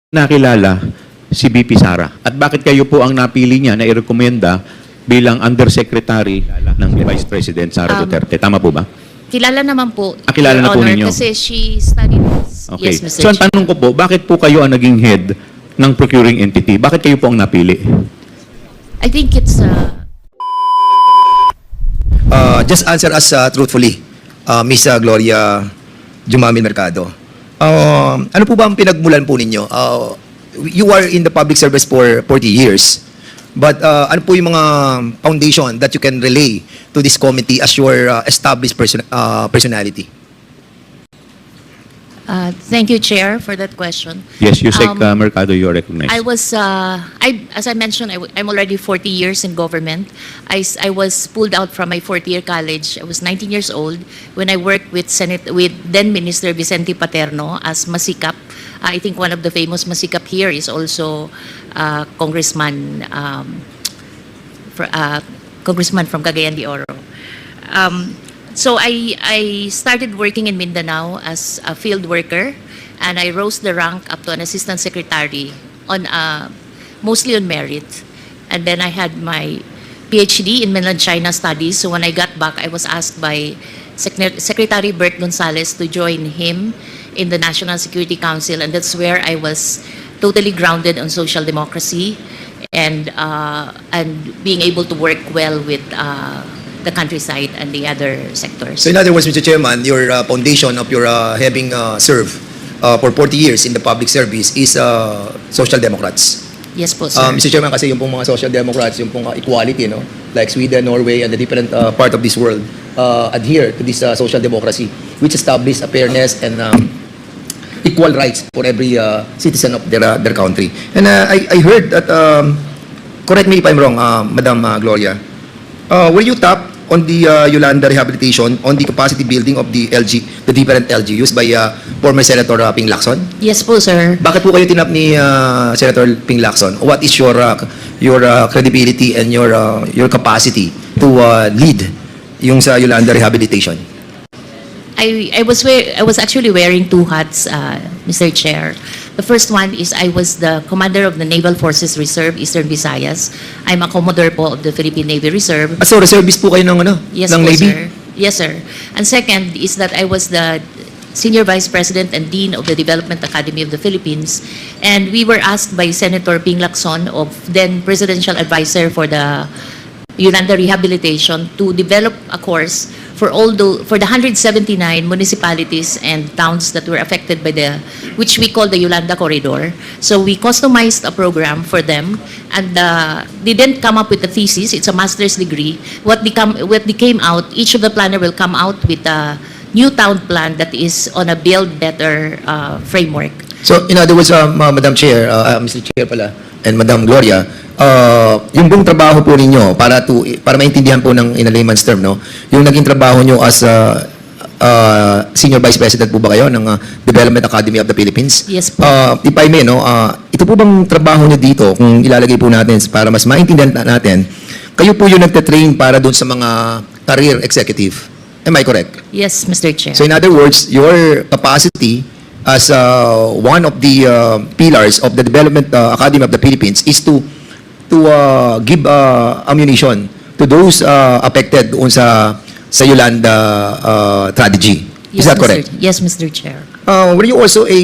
nakilala si VP Sara? At bakit kayo po ang napili niya na irekomenda bilang Undersecretary ng Vice President Sara Duterte? Tama po ba? Kilala naman po, kilala Your na po Honor, ninyo. kasi she studied this. Okay. Yes, Mr. So ang Chair. tanong ko po, bakit po kayo ang naging head ng procuring entity? Bakit kayo po ang napili? I think it's Just answer us truthfully, Miss Gloria Mercado. Ano po ba ang pinagmulan po ninyo? You are in the public service for 40 years. But ano po yung mga foundation that you can relay to this committee as your established personality? thank you, Chair, for that question. Yes, Yusek Mercado, you are recognized. I was, as I mentioned, I'm already 40 years in government. I was pulled out from my fourth year college. I was 19 years old when I worked with then Minister Vicente Paterno as Masikap. I think one of the famous Masikap here is also Congressman from Cagayan de Oro. So I started working in Mindanao as a field worker, and I rose the rank up to an assistant secretary on mostly on merit. And then I had my PhD in Mainland China Studies. So when I got back, I was asked by Secretary Bert Gonzales to join him in the National Security Council, and that's where I was totally grounded on social democracy and being able to work well with the countryside and the other sectors. So in other words, Mr. Chairman, your foundation of your having served for 40 years in the public service is Social Democrats. Yes po, sir. Mr. Chairman, kasi yung pong mga Social Democrats, yung pong equality, no? Like Sweden, Norway, and the different part of this world adhere to this social democracy, which establishes a fairness and equal rights for every citizen of their country. And I heard that, correct me if I'm wrong, Madam Gloria, were you tapped on the Yolanda rehabilitation on the capacity building of the different LGUs by former Senator Ping Lacson? Yes po, sir. Bakit po kayo tinap ni Senator Ping Lacson? What is your credibility and your capacity to lead yung sa Yolanda rehabilitation? I was actually wearing two hats, Mr. Chair. The first one is I was the commander of the Naval Forces Reserve, Eastern Visayas. I'm a commodore po of the Philippine Navy Reserve. So reservist po kayo ng Yes ng po, Navy? sir. Yes, sir. And second is that I was the Senior Vice President and Dean of the Development Academy of the Philippines. And we were asked by Senator Ping Lacson, of then Presidential Advisor for the Yolanda Rehabilitation, to develop a course for the 179 municipalities and towns that were affected by which we call the Yolanda Corridor. So we customized a program for them, and they didn't come up with a thesis. It's a master's degree. What came out, each of the planner will come out with a new town plan that is on a build better framework. So in other words, Madam Chair, Mr. Chair pala, and Madam Gloria, yung buong trabaho po ninyo para maintindihan po ng in a layman's term, no, yung naging trabaho nyo as Senior Vice President po ba kayo ng Development Academy of the Philippines? Yes po. If I may, no, ito po bang trabaho nyo dito, kung ilalagay po natin para mas maintindihan natin, kayo po yung nagte-train para dun sa mga career executive. Am I correct? Yes, Mr. Chair. So in other words, your capacity as one of the pillars of the Development Academy of the Philippines is to give ammunition to those affected doon sa Yolanda strategy. Is that correct? Yes, Mr. Chair. Were you also a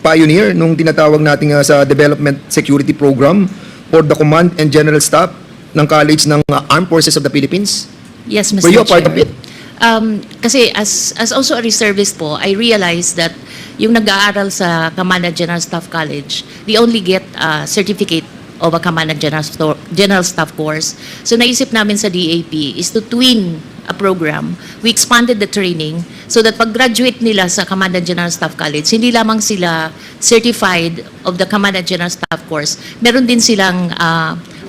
pioneer nung tinatawag natin sa Development Security Program for the Command and General Staff ng College ng Armed Forces of the Philippines? Yes, Mr. Chair. Were you a part of it? Kasi as also a reservist po, I realized that yung nag-aaral sa Command and General Staff College, they only get a certificate of a Command and General Staff course. So naisip namin sa DAP is to twin a program. We expanded the training so that pag-graduate nila sa Command and General Staff College, hindi lamang sila certified of the Command and General Staff course, meron din silang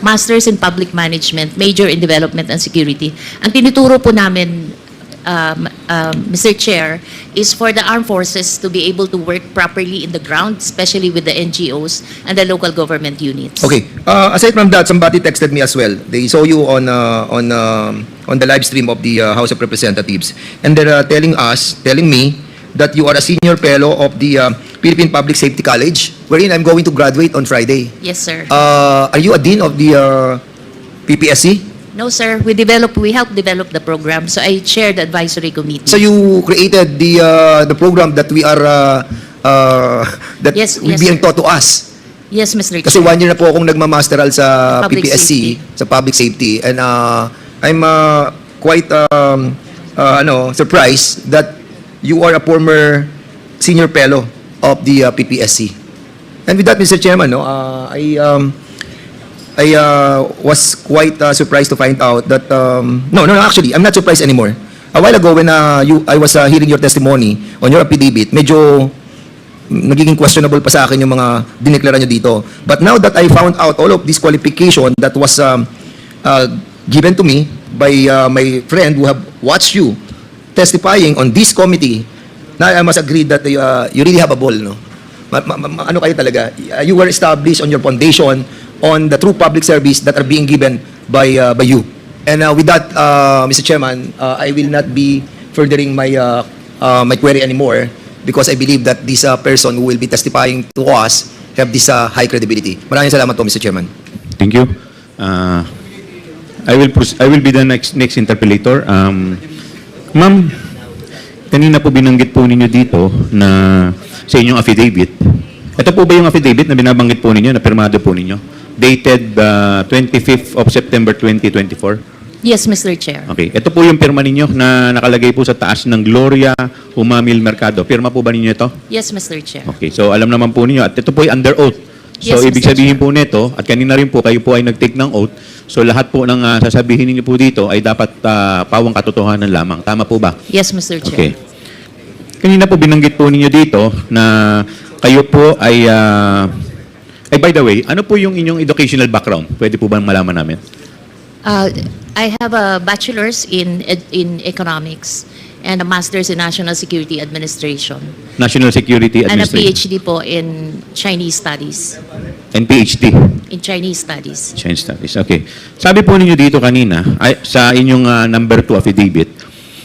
Masters in Public Management, Major in Development and Security. Ang tinuturo po namin, Mr. Chair, is for the armed forces to be able to work properly in the ground, especially with the NGOs and the local government units. Okay. Aside from that, somebody texted me as well. They saw you on the live stream of the House of Representatives, and they're telling me that you are a senior fellow of the Philippine Public Safety College, wherein I'm going to graduate on Friday. Yes, sir. Are you a dean of the PPSC? No, sir. We helped develop the program. So I chair the advisory committee. So you created the program that we are that Yes, will yes, being sir. taught to us. Yes, Mr. Kasi Chair. 1 year na po akong nagmamasteral sa Public PPSC, safety. sa public safety, and I'm quite surprised that you are a former senior fellow of the PPSC. And with that, Mr. Chairman, I was quite surprised to find out that actually, I'm not surprised anymore. A while ago when I was hearing your testimony on your affidavit, medyo nagiging questionable pa sa akin yung mga dineklara nyo dito. But now that I found out all of this qualification that was given to me by my friend who have watched you testifying on this committee, now I must agree that you really have a ball, no? Ano kayo talaga? You were established on your foundation on the true public service that are being given by you. And with that, Mr. Chairman, I will not be furthering my my query anymore because I believe that this person who will be testifying to us have this high credibility. Maraming salamat po, Mr. Chairman. Thank you. I will be the next interpellator. Ma'am, kanina po binanggit po ninyo dito na sa inyong affidavit. Ito po ba yung affidavit na binabanggit po ninyo, na pirmado po ninyo? Dated 25th of September 2024? Yes, Mr. Chair. Okay. Ito po yung pirma ninyo na nakalagay po sa taas ng GLORIA Mercado. Pirma po ba ninyo ito? Yes, Mr. Chair. Okay. So, alam naman po ninyo. At ito po ay under oath. So, Yes, ibig Mr. sabihin po nito, at kanina rin po, kayo po ay nag-take ng oath. So, lahat po ng sasabihin ninyo po dito ay dapat pawang katotohanan lamang. Tama po ba? Yes, Mr. Chair. Okay. Kanina po binanggit po ninyo dito na kayo po ay by the way, ano po yung inyong educational background? Pwede po ba malaman namin? I have a bachelor's in economics and a master's in national security administration. National Security And a Administration. PhD po in Chinese studies. And PhD. In Chinese studies. Chinese Studies. Okay. Sabi po ninyo dito kanina, sa inyong number 2 affidavit,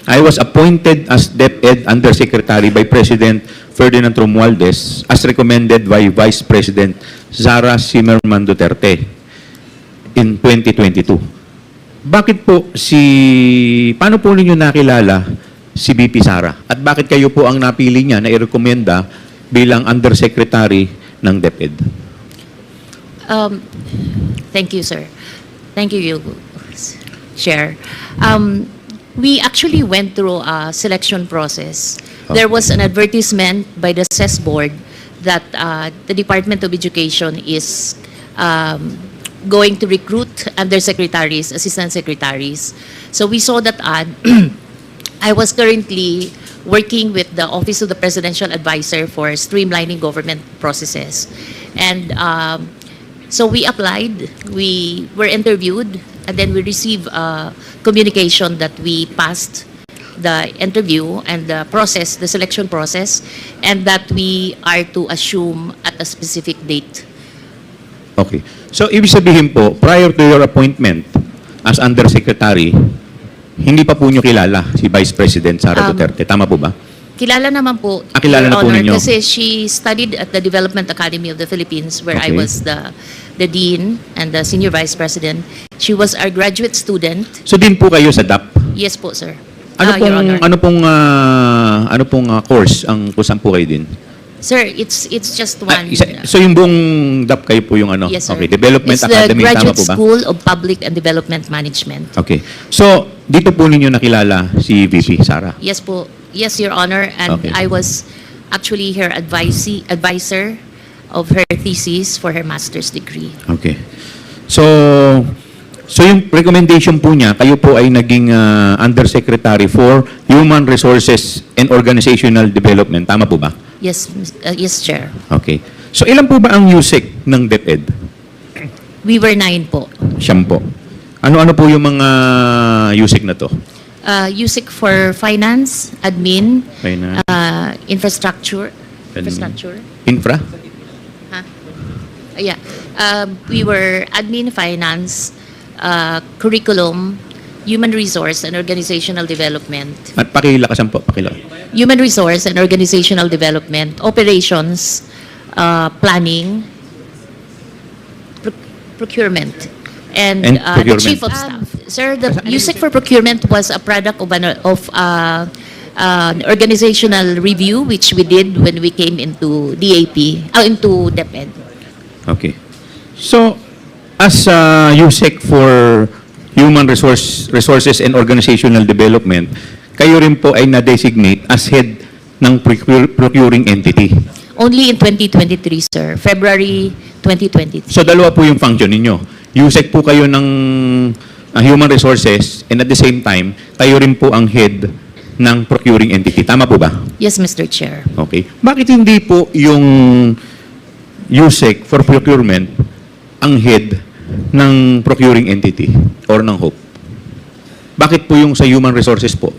I was appointed as DepEd Undersecretary by President Ferdinand Romualdez as recommended by Vice President SARA Duterte in 2022. Bakit po paano po ninyo nakilala si VP Sara? At bakit kayo po ang napili niya na irekomenda bilang Undersecretary ng DepEd? Thank you, sir. Thank you, Chair. We actually went through a selection process. There was an advertisement by the CES board that the Department of Education is going to recruit undersecretaries, assistant secretaries. So we saw that ad. I was currently working with the Office of the Presidential Advisor for streamlining government processes. And so we applied, we were interviewed, and then we received communication that we passed the interview and the process, the selection process, and that we are to assume at a specific date. Okay. So, ibig sabihin po, prior to your appointment as Undersecretary, hindi pa po nyo kilala si Vice President Sara Duterte. Tama po ba? Kilala naman po, kilala Your na po Honor, ninyo. kasi she studied at the Development Academy of the Philippines where I Okay. was the Dean and the Senior Vice President. She was our graduate student. So, din po kayo sa DAP. Yes po, sir. Ano Your Honor. pong course ang kusan po kayo din? Sir, it's just one. So, yung buong DAP kayo po yung ano? Yes, sir. Okay. Development It's Academy. the Tama Graduate po ba? School of Public and Development Management. Okay. So, dito po ninyo nakilala si VP Sara. Yes po. Yes, Your Honor. And Okay. I was actually her advisor of her thesis for her master's degree. Okay. So yung recommendation po niya, kayo po ay naging Undersecretary for Human Resources and Organizational Development. Tama po ba? Yes, yes, Chair. Okay. So ilan po ba ang USEC ng DepEd? We were 9 po. Siyam po. Ano-ano po yung mga USEC na to? USIC for finance, admin, Finance. infrastructure. Admin. Infrastructure? Infra? Huh? Yeah. We were admin, finance, curriculum, Human Resource and Organizational Development. At pakilakasan po, Human Resource and Organizational Development, Operations, Planning, Procurement, and the procurement. Chief of Staff. Sir, the USEC for Procurement was a product of an organizational review which we did when we came into into DepEd. Okay. So, as USEC for Human Resources and Organizational Development, kayo rin po ay na-designate as head ng procuring entity. Only in 2023, sir. February 2023. So, dalawa po yung function ninyo. USEC po kayo ng Human Resources and at the same time, kayo rin po ang head ng procuring entity. Tama po ba? Yes, Mr. Chair. Okay. Bakit hindi po yung USEC for procurement ang head ng procuring entity or ng HOPE? Bakit po yung sa human resources po?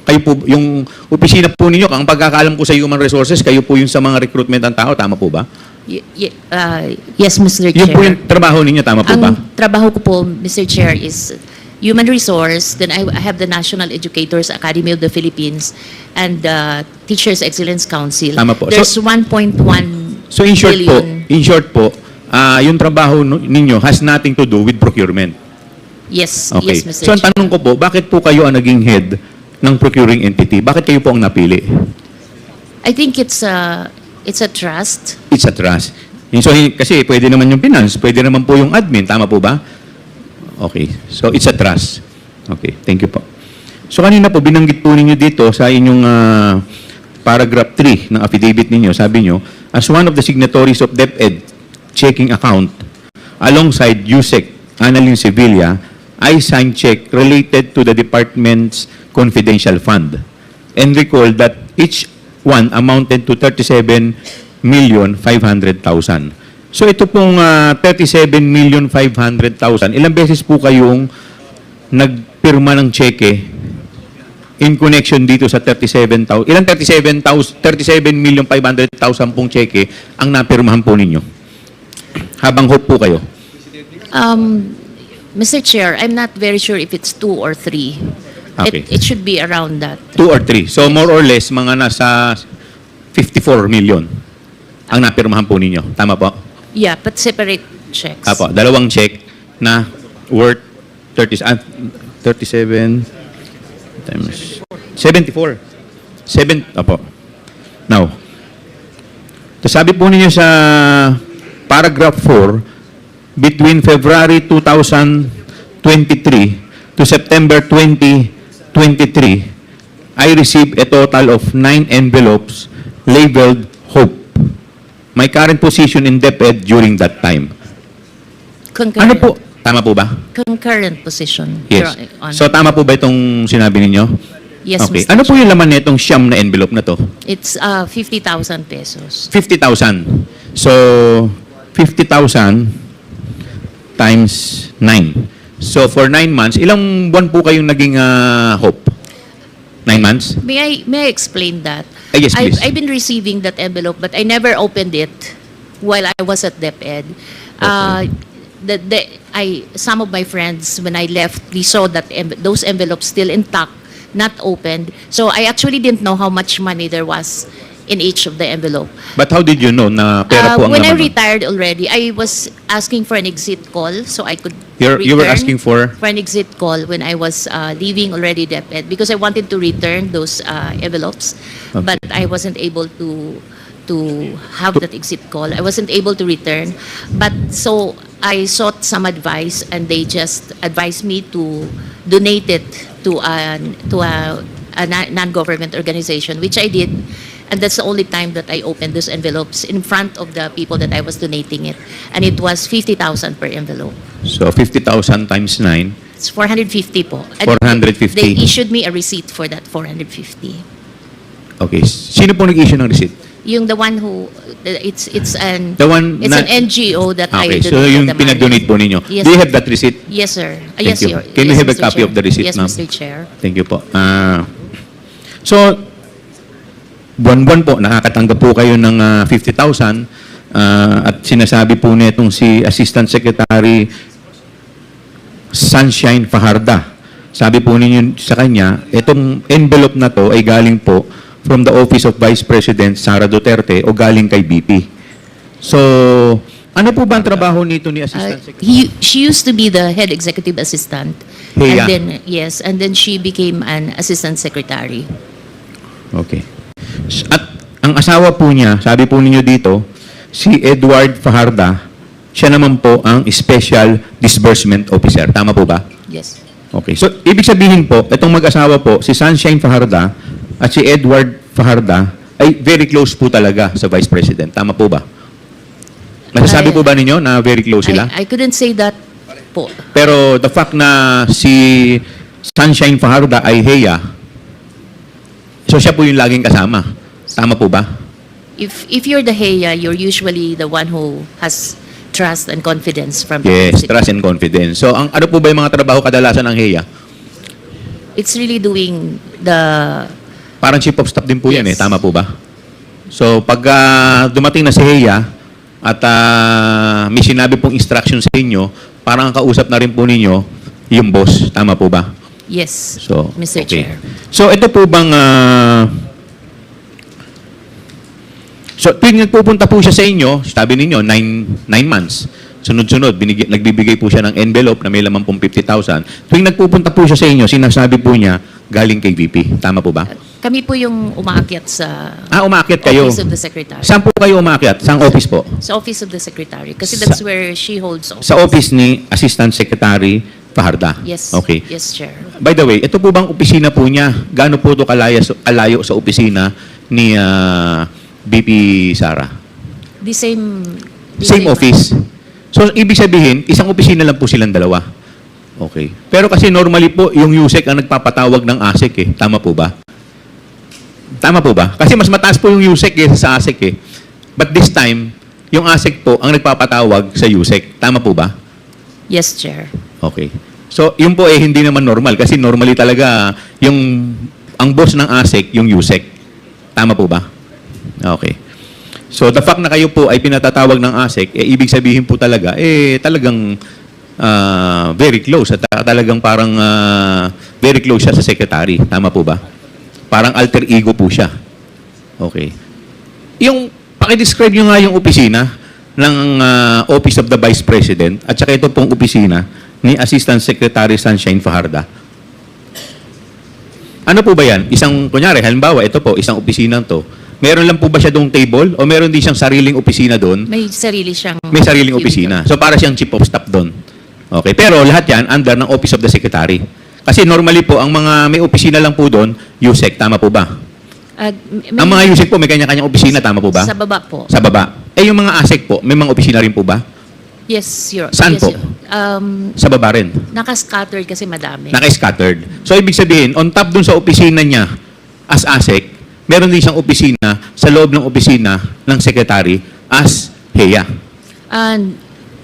Kayo po, yung opisina po ninyo, ang pagkakaalam ko sa human resources, kayo po yung sa mga recruitment ng tao, tama po ba? Yes, Mr. Chair. Yung po yung trabaho ninyo, tama po ba? Ang trabaho ko po, Mr. Chair, is human resource. Then I have the National Educators Academy of the Philippines and the Teachers Excellence Council. Tama po. There's 1.1 So in short billion. po, yung trabaho ninyo has nothing to do with procurement. Yes, Okay. yes, Mr. So ang Chair. tanong ko po, bakit po kayo ang naging head ng procuring entity? Bakit kayo po ang napili? I think it's a trust. It's a trust. So, kasi pwede naman yung finance, pwede naman po yung admin, tama po ba? Okay. So, it's a trust. Okay. Thank you po. So, kanina po, binanggit po ninyo dito sa inyong paragraph 3 ng affidavit ninyo, sabi nyo, as one of the signatories of DepEd checking account, alongside USEC, Annalyn Sevilla, I signed check related to the department's confidential fund and recall that each one amounted to 37,500,000. So ito pong 37,500,000, ilang beses po kayong nagpirma ng cheque in connection dito sa 37,000? Ilang 37,500,000 pong cheque ang napirmahan po ninyo? Habang HOPE po kayo? Mr. Chair, I'm not very sure if it's 2 or 3. Okay. It should be around that. 2 or 3. So more or less, mga nasa 54 million ang napirmahan po ninyo. Tama po? Yeah, but separate checks. Apo, dalawang check na worth 37 times 74. Apo. Now, sabi po ninyo sa paragraph 4, between February 2023 to September 2023, I received a total of 9 envelopes labeled HOPE. My current position in DepEd during that time. Ano Concurrent. po? Tama po ba? Concurrent position. Yes. Your Honor. So tama po ba itong sinabi ninyo? Yes, Okay. Mr. Ano po Chair. yung laman nitong siyam na envelope na to? It's 50,000 pesos. 50,000. So 50,000 times 9. So for 9 months, ilang buwan po kayong naging HOPE? 9 months? May I explain that? Yes, please. I've been receiving that envelope, but I never opened it while I was at DepEd. Some of my friends, when I left, we saw that those envelopes still intact, not opened. So I actually didn't know how much money there was in each of the envelope. But how did you know na pera po ang When I laman? retired already, I was asking for an exit call so I could You were return asking for? an exit call when I was leaving already DepEd because I wanted to return those envelopes, Okay. but I wasn't able to have that exit call. I wasn't able to return, but so I sought some advice and they just advised me to donate it to a non-government organization, which I did. And that's the only time that I opened those envelopes in front of the people that I was donating it. And it was 50,000 per envelope. So 50,000 times 9. It's 450 po. And 450. They issued me a receipt for that 450. Okay. Sino po nag-issue ng receipt? Yung the one who, it's an na- NGO that I Okay, donated so yung the money. pinag-donate po ninyo. Yes. Do you have that receipt? Yes, sir. Thank Yes, you. Your, Can we yes, have a Mr. copy Chair. of the receipt, Yes, ma'am? Mr. Chair. Thank you po. So, buwan-buwan po, nakakatanggap po kayo ng 50,000 at sinasabi po netong si Assistant Secretary Sunshine Fajarda sabi po ninyo sa kanya, itong envelope na to ay galing po from the Office of Vice President SARA Duterte o galing kay BP. So, ano po ba ang trabaho nito ni Assistant Secretary? She used to be the head executive assistant. Heya. And then, yes, and then she became an assistant secretary. Okay. At ang asawa po niya, sabi po ninyo dito, si Edward Fajarda, siya naman po ang Special Disbursement Officer. Tama po ba? Yes. Okay. So, ibig sabihin po, itong mag-asawa po, si Sunshine Fajarda at si Edward Fajarda ay very close po talaga sa Vice President. Tama po ba? Masasabi po ba ninyo na very close sila? I couldn't say that po. Pero the fact na si Sunshine Fajarda ay Heya, so siya po yung laging kasama. Tama po ba? If you're the Heya, you're usually the one who has trust and confidence from the Yes, city. trust and confidence. So, ano po ba yung mga trabaho kadalasan ng Heya? It's really doing the... Parang chief of staff din po yan Yes. Tama po ba? So, pag dumating na si Heya at may sinabi pong instruction sa inyo, parang ang kausap na rin po ninyo yung boss. Tama po ba? Yes, So, Mr. okay. Chair. So, ito po bang... so, tuwing nagpupunta po siya sa inyo, sabi ninyo, 9 months. Sunod-sunod, nagbibigay po siya ng envelope na may laman pong 50,000. Tuwing nagpupunta po siya sa inyo, sinasabi po niya, galing kay VP. Tama po ba? Kami po yung umaakyat sa Umaakyat kayo. Office of the Secretary. Saan po kayo umaakyat? Saan office po? Sa Office of the Secretary. Kasi that's where she holds office. Sa office ni Assistant Secretary Fajarda? Yes. Okay. Yes, Chair. By the way, ito po bang opisina po niya? Gaano po ito kalayo sa opisina ni BP Sara? The same... Same office. So, ibig sabihin, isang opisina lang po silang dalawa. Okay. Pero kasi normally po, yung USEC ang nagpapatawag ng ASEC eh. Tama po ba? Tama po ba? Kasi mas mataas po yung USEC kaysa sa ASEC eh. But this time, yung ASEC po ang nagpapatawag sa USEC. Tama po ba? Yes, Chair. Okay. So, yun po eh hindi naman normal kasi normally talaga ang boss ng ASEC, yung USEC. Tama po ba? Okay. So, the fact na kayo po ay pinatatawag ng ASEC, eh, ibig sabihin po talaga, eh, talagang very close at talagang parang very close siya sa secretary. Tama po ba? Parang alter ego po siya. Okay. Yung, pakidescribe nyo nga yung opisina ng Office of the Vice President at saka ito pong opisina ni Assistant Secretary Sunshine Fajarda. Ano po ba yan? Kunyari, halimbawa, ito po, isang opisina to. Meron lang po ba siya doong table o meron din siyang sariling opisina doon? May sarili siyang... May sariling opisina. So, para siyang chief of staff doon. Okay. Pero lahat yan under ng Office of the Secretary. Kasi normally po, ang mga may opisina lang po doon, USEC. Tama po ba? Ang mga USEC po, may kanya-kanyang opisina. Tama po ba? Sa baba po. Sa baba. Eh, yung mga ASEC po, may mga opisina rin po ba? Yes, Saan po? Sa baba rin. Naka-scattered kasi madami. Naka-scattered. So, ibig sabihin, on top dun sa opisina niya as ASEC, meron din siyang opisina sa loob ng opisina ng Secretary as Heya.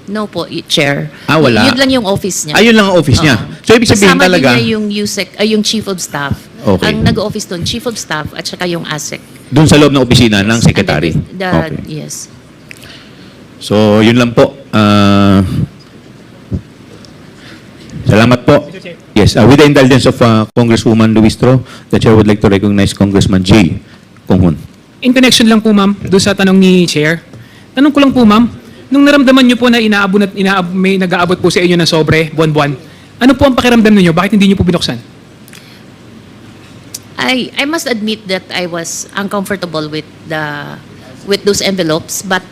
No po, Chair. Wala. Yun lang yung office niya. Ayun lang ang office niya. So, ibig sabihin Kasama talaga... din niya yung USEC, yung Chief of Staff. Okay. Ang nag-office doon, Chief of Staff at saka yung ASEC. Doon sa loob ng opisina ng Secretary. And then Okay. Yes. So, yun lang po. Salamat po. Yes, with the indulgence of Congresswoman Luistro, the Chair would like to recognize Congressman J. Konghon. In connection lang po, ma'am, doon sa tanong ni Chair. Tanong ko lang po, ma'am, nung naramdaman niyo po na may nag-aabot po sa inyo ng sobre, buwan-buwan, ano po ang pakiramdam niyo? Bakit hindi niyo po binuksan? I must admit that I was uncomfortable with those envelopes, but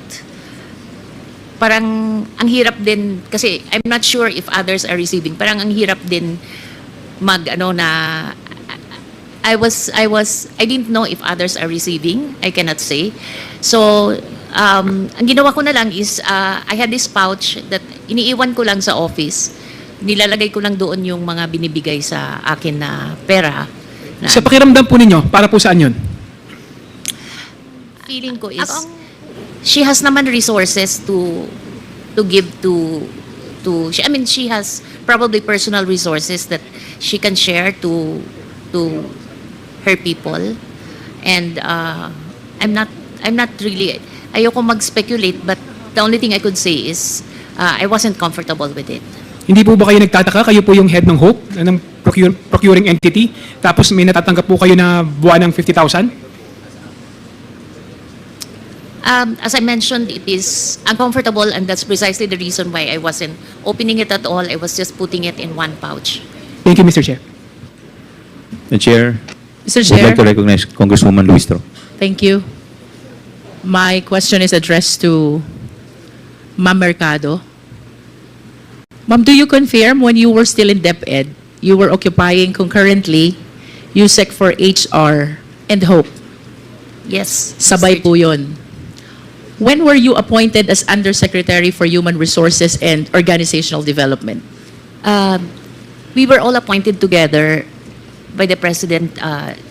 parang ang hirap din kasi I'm not sure if others are receiving. Parang ang hirap din I didn't know if others are receiving. I cannot say. So ang ginawa ko na lang is I had this pouch that iniiwan ko lang sa office. Nilalagay ko lang doon yung mga binibigay sa akin na pera. Sa pakiramdam po ninyo, para po saan yun? Feeling ko is she has naman resources to give to I mean she has probably personal resources that she can share to her people, and I'm not really, ayoko mag-speculate, but the only thing I could say is I wasn't comfortable with it. Hindi po ba kayo nagtataka? Kayo po yung head ng HOPE, ng procuring entity, tapos may natatanggap po kayo na buwan ng 50,000? As I mentioned, it is uncomfortable, and that's precisely the reason why I wasn't opening it at all. I was just putting it in one pouch. Thank you, Mr. Chair. The Chair Mr. would like Chair, to recognize Congresswoman Luistro. thank you. My question is addressed to Ma'am Mercado. Ma'am, do you confirm when you were still in DepEd, you were occupying concurrently USEC for HR and HOPE? Yes. Sabay po yun. When were you appointed as Undersecretary for Human Resources and Organizational Development? We were all appointed together by the President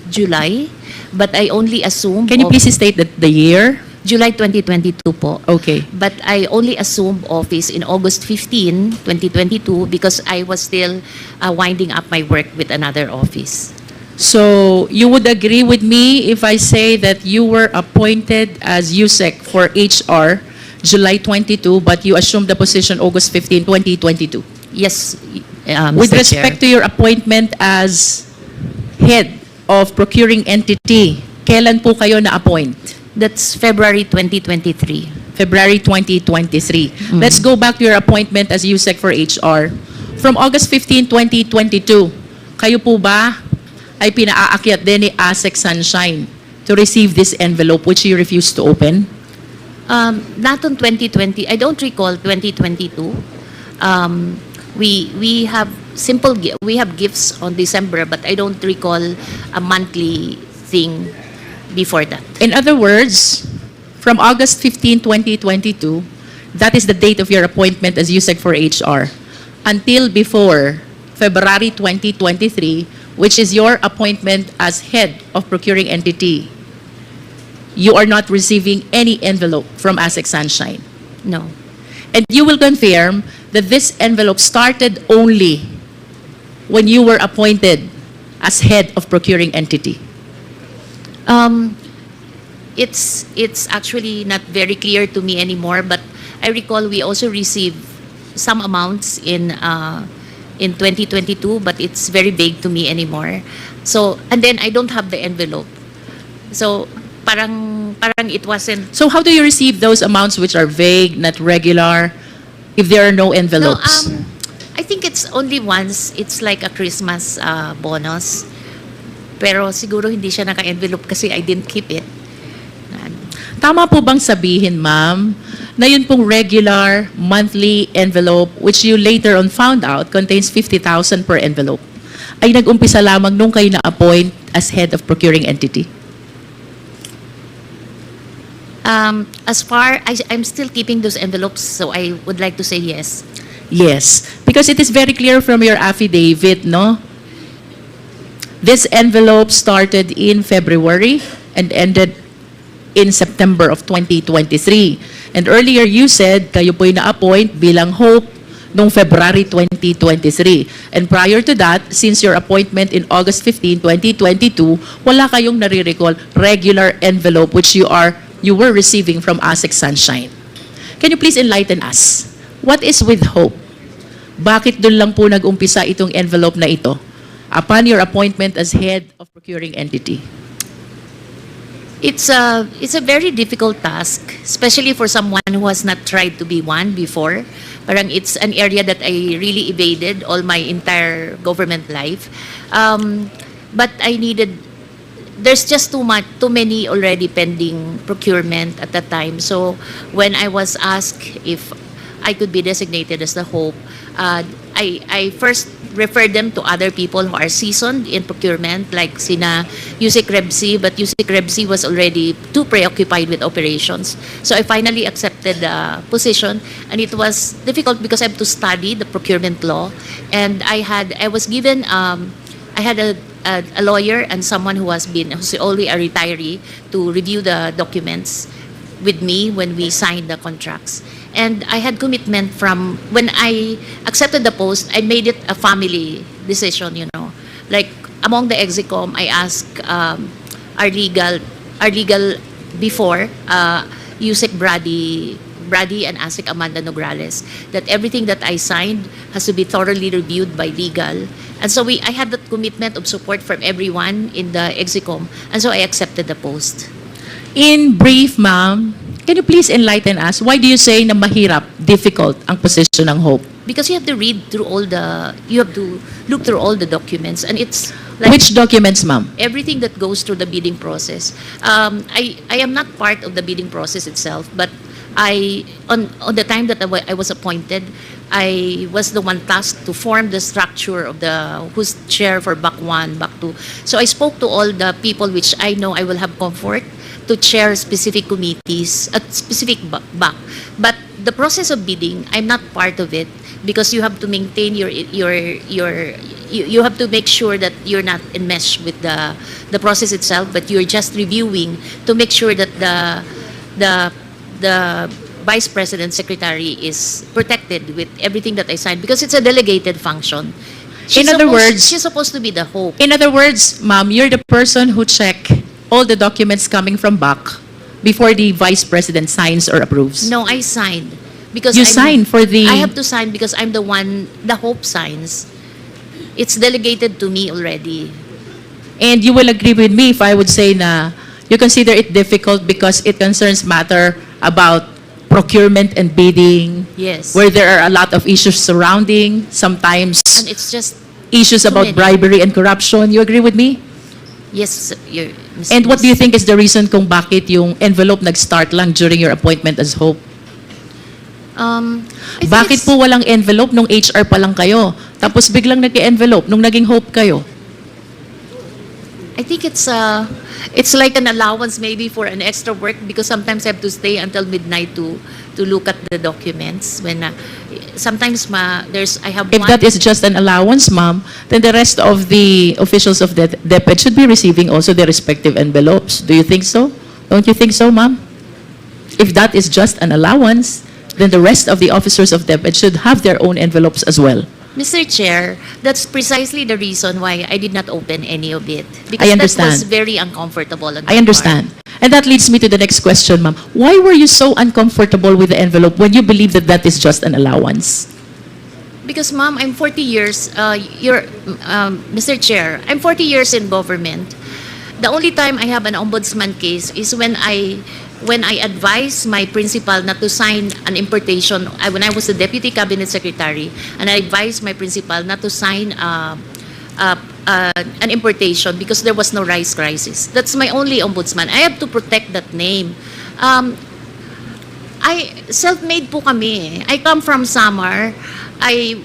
July, but I only assumed... Can you please state the year? July 2022 po. Okay. But I only assumed office in August 15, 2022 because I was still winding up my work with another office. So, you would agree with me if I say that you were appointed as USEC for HR July 22, but you assumed the position August 15, 2022? Yes, With Mr. respect to Chair. your appointment as head of procuring entity, kailan po kayo na-appoint? That's February 2023. February 2023. Let's go back to your appointment as USEC for HR. From August 15, 2022, kayo po ba ay pinaakyat din ni ASEC Sunshine to receive this envelope which you refused to open? Not on 2020. I don't recall 2022. We have we have gifts on December, but I don't recall a monthly thing before that. In other words, from August 15, 2022, that is the date of your appointment as USEC for HR, until before February 2023, which is your appointment as head of procuring entity, you are not receiving any envelope from ASEC Sunshine. No. And you will confirm that this envelope started only when you were appointed as head of procuring entity. It's actually not very clear to me anymore, but I recall we also received some amounts in 2022, but it's very vague to me anymore. So, and then I don't have the envelope. So, parang it wasn't... So how do you receive those amounts which are vague, not regular, if there are no envelopes? No, I think it's only once. It's like a Christmas bonus. Pero siguro hindi siya naka-envelope kasi I didn't keep it. Tama po bang sabihin, ma'am, na yun pong regular monthly envelope which you later on found out contains 50,000 per envelope ay nag-umpisa lamang nung kayo na-appoint as head of procuring entity? As far, I'm still keeping those envelopes, so I would like to say yes. Yes, because it is very clear from your affidavit, no? This envelope started in February and ended in September of 2023. And earlier you said kayo po'y na-appoint bilang HOPE noong February 2023. And prior to that, since your appointment in August 15, 2022, wala kayong nare-recall regular envelope which you were receiving from ASEC Sunshine. Can you please enlighten us? What is with HOPE? Bakit doon lang po nag-umpisa itong envelope na ito upon your appointment as head of procuring entity? It's a very difficult task, especially for someone who has not tried to be one before. Parang it's an area that I really evaded all my entire government life. But I needed, there's just too many already pending procurement at that time. So when I was asked if I could be designated as the HOPE, I first referred them to other people who are seasoned in procurement, like sina Yusek Rebsi, but Yusek Rebsi was already too preoccupied with operations. So I finally accepted the position, and it was difficult because I have to study the procurement law, and I was given I had a lawyer and someone who's only a retiree to review the documents with me when we signed the contracts. And I had commitment from when I accepted the post. I made it a family decision, you know. Like among the execom, I asked our legal before, Yusek Brady Brady and ASIC Amanda Nograles that everything that I signed has to be thoroughly reviewed by legal. And so I had that commitment of support from everyone in the Execom, and so I accepted the post. In brief, ma'am, can you please enlighten us? Why do you say na mahirap, difficult ang position ng Hope? Because you have to read through you have to look through all the documents, and it's like Which documents, ma'am? everything that goes through the bidding process. I am not part of the bidding process itself, but on the time that I was appointed, I was the one tasked to form the structure of who's chair for BAC 1, BAC 2. So I spoke to all the people which I know I will have comfort to chair specific committees at specific BAC. But the process of bidding, I'm not part of it because you have to maintain you have to make sure that you're not enmeshed with the process itself, but you're just reviewing to make sure that the vice president secretary is protected with everything that I signed because it's a delegated function. In other words, she's supposed to be the hope. In other words, ma'am, you're the person who check all the documents coming from BAC before the vice president signs or approves. No, I signed because You signed for the- I have to sign because I'm the one the hope signs. It's delegated to me already. And you will agree with me if I would say na you consider it difficult because it concerns matter about procurement and bidding, Yes. where there are a lot of issues surrounding, sometimes And it's just issues too about many. bribery and corruption. You agree with me? yes, And what do you think is the reason kung bakit yung envelope nag-start lang during your appointment as Hope? I think Bakit it's- po walang envelope nung HR pa lang kayo? Tapos biglang nag-envelope nung naging Hope kayo? I think it's like an allowance maybe for an extra work because sometimes I have to stay until midnight to look at the documents when sometimes I have If one. that is just an allowance, ma'am, then the rest of the officials of the DepEd should be receiving also their respective envelopes. Do you think so? Don't you think so, ma'am? If that is just an allowance, then the rest of the officers of DepEd should have their own envelopes as well. Mr. Chair, that's precisely the reason why I did not open any of it. I Because that was understand. very uncomfortable on my I understand. And that leads me to the next question, ma'am. Why were you so uncomfortable with the envelope when you believe that that is just an allowance? part. Because, Ma'am, I'm 40 years, Mr. Chair, I'm 40 years in government. The only time I have an ombudsman case is when I advised my principal not to sign an importation, when I was the deputy cabinet secretary, and I advised my principal not to sign an importation because there was no rice crisis. That's my only ombudsman. I have to protect that name. Self-made po kami. I come from Samar. I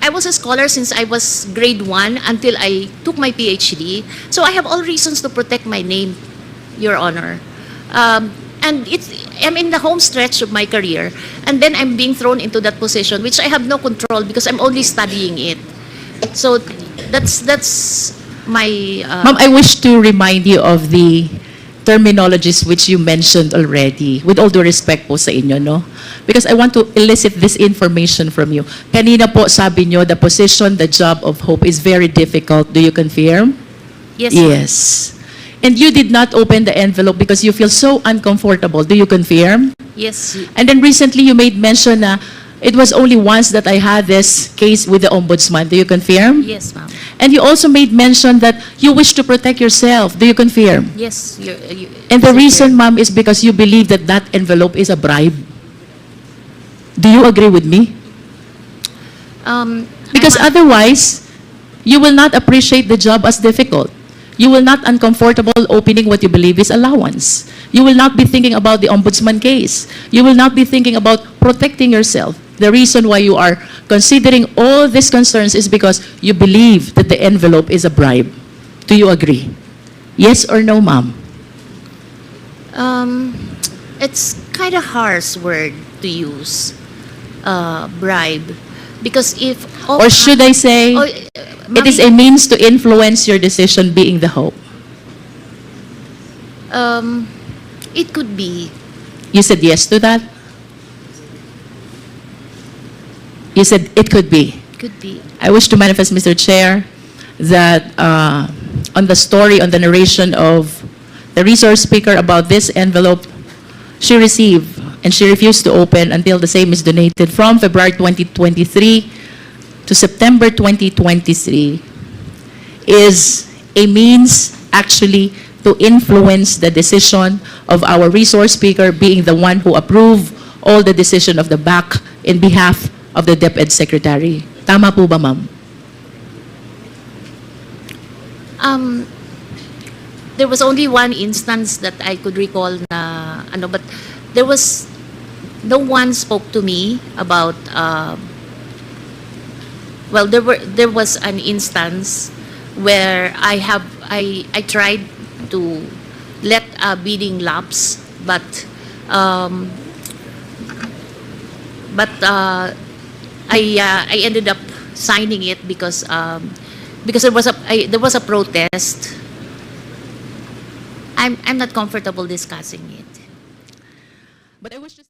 was a scholar since I was grade 1 until I took my PhD. So I have all reasons to protect my name, Your Honor. And I'm in the home stretch of my career, and then I'm being thrown into that position, which I have no control because I'm only studying it. So that's my. Ma'am, I wish to remind you of the terminologies which you mentioned already, with all due respect po sa inyo, no? Because I want to elicit this information from you. Kanina po sabi nyo, the position, the job of Hope is very difficult. Do you confirm? Yes. Yes. And you did not open the envelope because you feel so uncomfortable. Do you confirm? Yes. And then recently you made mention na it was only once that I had this case with the ombudsman. Do you confirm? Yes, ma'am. And you also made mention that you wish to protect yourself. Do you confirm? Yes. And the Mr. reason, Chair. ma'am, is because you believe that that envelope is a bribe. Do you agree with me? Because I'm a- otherwise, you will not appreciate the job as difficult. You will not uncomfortable opening what you believe is allowance. You will not be thinking about the ombudsman case. You will not be thinking about protecting yourself. The reason why you are considering all these concerns is because you believe that the envelope is a bribe. Do you agree? Yes or no, ma'am? It's kind of harsh word to use, bribe, because if Or should I say, it is a means to influence your decision being the hope? it could be. You said yes to that? You said it could be. Could be. I wish to manifest, Mr. Chair, that on the story, on the narration of the resource speaker about this envelope, she received and she refused to open until the same is donated from February 2023 to September 2023 is a means actually to influence the decision of our resource speaker being the one who approved all the decision of the BAC in behalf of the DepEd Secretary. Tama po ba, ma'am? There was only one instance that I could recall na but there was no one spoke to me about well, there was an instance where I tried to let a bidding lapse, but I ended up signing it because there was a protest. I'm not comfortable discussing it. But I was just